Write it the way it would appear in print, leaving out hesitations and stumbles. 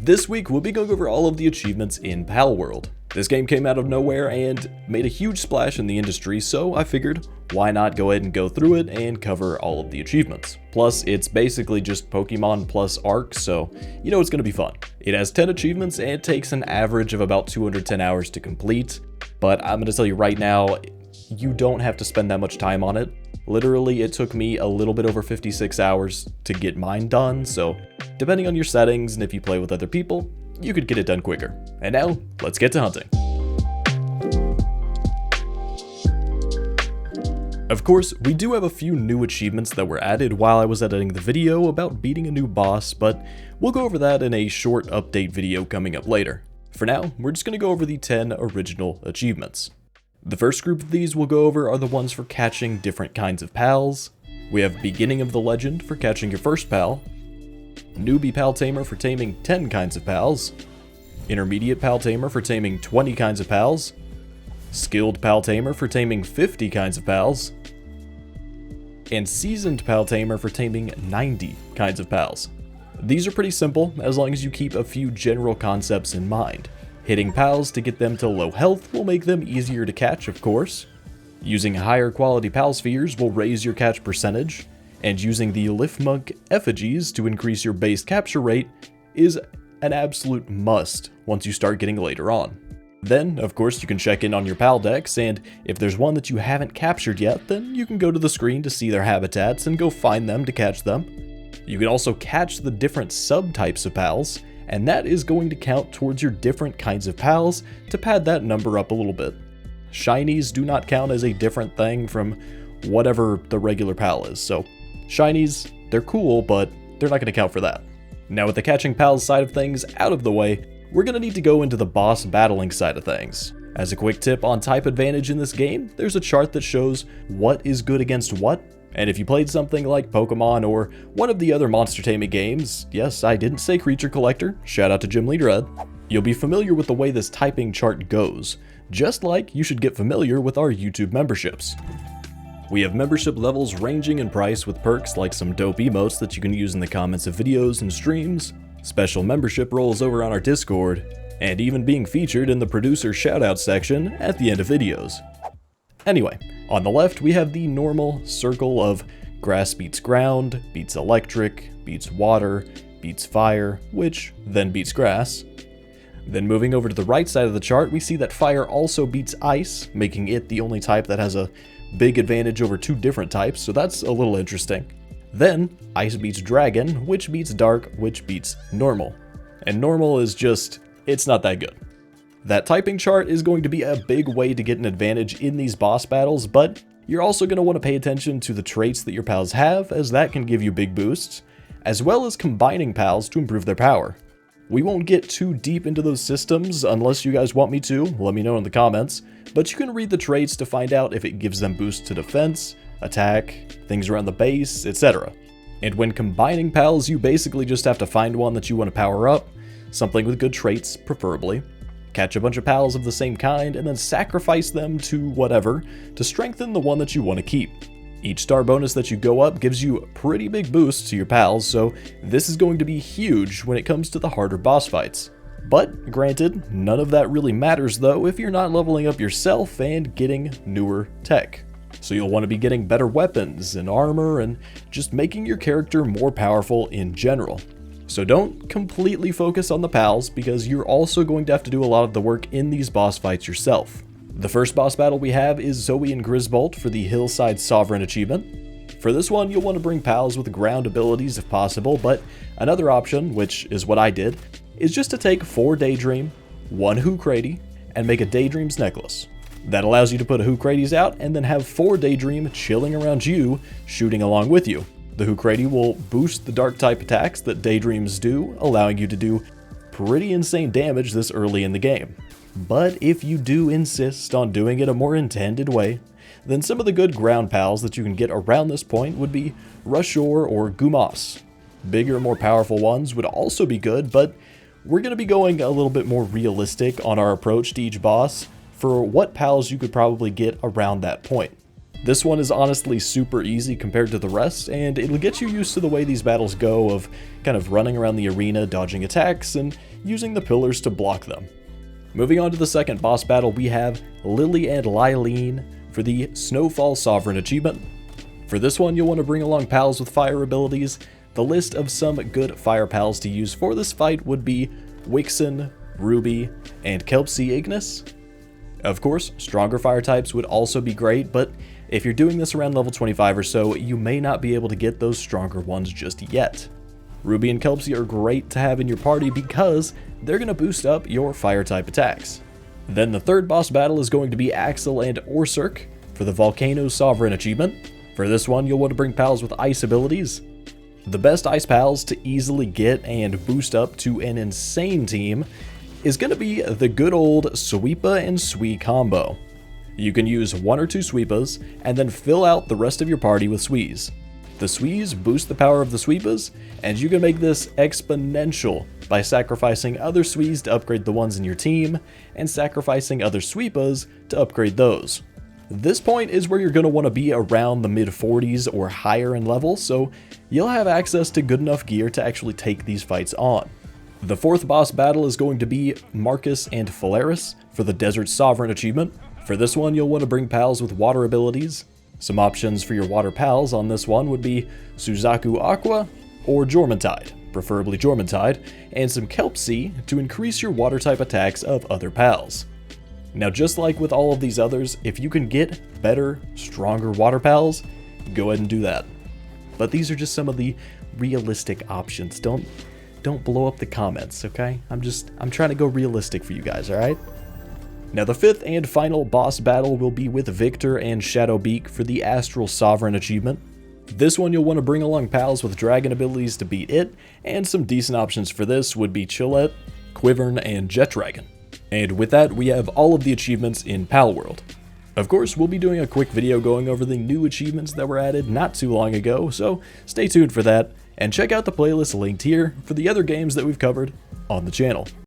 This week, we'll be going over all of the achievements in Palworld. This game came out of nowhere and made a huge splash in the industry, so I figured, why not go ahead and go through it and cover all of the achievements. Plus, it's basically just Pokemon plus Arc, so you know it's going to be fun. It has 10 achievements and it takes an average of about 210 hours to complete, but I'm going to tell you right now, you don't have to spend that much time on it. Literally, it took me a little bit over 56 hours to get mine done, so depending on your settings and if you play with other people, you could get it done quicker. And now, let's get to hunting. Of course, we do have a few new achievements that were added while I was editing the video about beating a new boss, but we'll go over that in a short update video coming up later. For now, we're just going to go over the 10 original achievements. The first group of these we'll go over are the ones for catching different kinds of pals. We have Beginning of the Legend for catching your first pal, Newbie Pal Tamer for taming 10 kinds of pals, Intermediate Pal Tamer for taming 20 kinds of pals, Skilled Pal Tamer for taming 50 kinds of pals, and Seasoned Pal Tamer for taming 90 kinds of pals. These are pretty simple as long as you keep a few general concepts in mind. Hitting pals to get them to low health will make them easier to catch, of course. Using higher quality pal spheres will raise your catch percentage, and using the Liftmunk effigies to increase your base capture rate is an absolute must once you start getting later on. Then, of course, you can check in on your pal decks, and if there's one that you haven't captured yet, then you can go to the screen to see their habitats and go find them to catch them. You can also catch the different subtypes of pals, and that is going to count towards your different kinds of pals to pad that number up a little bit. Shinies do not count as a different thing from whatever the regular pal is, so shinies, they're cool, but they're not going to count for that. Now with the catching pals side of things out of the way, we're going to need to go into the boss battling side of things. As a quick tip on type advantage in this game, there's a chart that shows what is good against what. And if you played something like Pokemon or one of the other monster taming games, yes, I didn't say Creature Collector, shout out to Jim Leaderhead, you'll be familiar with the way this typing chart goes, just like you should get familiar with our YouTube memberships. We have membership levels ranging in price with perks like some dope emotes that you can use in the comments of videos and streams, special membership roles over on our Discord, and even being featured in the producer shoutout section at the end of videos. Anyway, on the left we have the normal circle of grass beats ground, beats electric, beats water, beats fire, which then beats grass. Then moving over to the right side of the chart, we see that fire also beats ice, making it the only type that has a big advantage over two different types, so that's a little interesting. Then, ice beats dragon, which beats dark, which beats normal. And normal is just, it's not that good. That typing chart is going to be a big way to get an advantage in these boss battles, but you're also going to want to pay attention to the traits that your pals have, as that can give you big boosts, as well as combining pals to improve their power. We won't get too deep into those systems unless you guys want me to, let me know in the comments, but you can read the traits to find out if it gives them boosts to defense, attack, things around the base, etc. And when combining pals, you basically just have to find one that you want to power up, something with good traits, preferably. Catch a bunch of pals of the same kind, and then sacrifice them to whatever to strengthen the one that you want to keep. Each star bonus that you go up gives you pretty big boosts to your pals, so this is going to be huge when it comes to the harder boss fights. But, granted, none of that really matters though if you're not leveling up yourself and getting newer tech. So you'll want to be getting better weapons and armor and just making your character more powerful in general. So don't completely focus on the pals, because you're also going to have to do a lot of the work in these boss fights yourself. The first boss battle we have is Zoe and Grisbolt for the Hillside Sovereign achievement. For this one, you'll want to bring pals with ground abilities if possible, but another option, which is what I did, is just to take 4 Daydream, 1 Hookrady, and make a Daydream's necklace. That allows you to put a Hookrady's out and then have 4 Daydream chilling around you, shooting along with you. The Hookrady will boost the dark type attacks that Daydreams do, allowing you to do pretty insane damage this early in the game. But if you do insist on doing it a more intended way, then some of the good ground pals that you can get around this point would be Rushor or Gumas. Bigger, more powerful ones would also be good, but we're going to be going a little bit more realistic on our approach to each boss for what pals you could probably get around that point. This one is honestly super easy compared to the rest, and it'll get you used to the way these battles go of kind of running around the arena, dodging attacks, and using the pillars to block them. Moving on to the second boss battle, we have Lily and Lylene for the Snowfall Sovereign achievement. For this one, you'll want to bring along pals with fire abilities. The list of some good fire pals to use for this fight would be Wixen, Ruby, and Kelpsie Ignis. Of course, stronger fire types would also be great, but if you're doing this around level 25 or so, you may not be able to get those stronger ones just yet. Ruby and Kelpsie are great to have in your party because they're going to boost up your fire type attacks. Then the third boss battle is going to be Axel and Orsurk for the Volcano Sovereign achievement. For this one, you'll want to bring pals with ice abilities. The best ice pals to easily get and boost up to an insane team is going to be the good old Sweepa and Sui combo. You can use 1 or 2 Sweepas and then fill out the rest of your party with Suis. The Suis boost the power of the Sweepas, and you can make this exponential by sacrificing other Suis to upgrade the ones in your team, and sacrificing other Sweepas to upgrade those. This point is where you're going to want to be around the mid 40s or higher in level, so you'll have access to good enough gear to actually take these fights on. The fourth boss battle is going to be Marcus and Phalaris for the Desert Sovereign achievement. For this one, you'll want to bring pals with water abilities. Some options for your water pals on this one would be Suzaku Aqua or Jormuntide, preferably Jormuntide, and some Kelpsie to increase your water type attacks of other pals. Now, just like with all of these others, if you can get better, stronger water pals, go ahead and do that. But these are just some of the realistic options. Don't blow up the comments, okay? I'm trying to go realistic for you guys, alright? Now, the fifth and final boss battle will be with Victor and Shadowbeak for the Astral Sovereign achievement. This one, you'll want to bring along pals with dragon abilities to beat it, and some decent options for this would be Chillette, Quivern, and Jet Dragon. And with that, we have all of the achievements in Palworld. Of course, we'll be doing a quick video going over the new achievements that were added not too long ago, so stay tuned for that, and check out the playlist linked here for the other games that we've covered on the channel.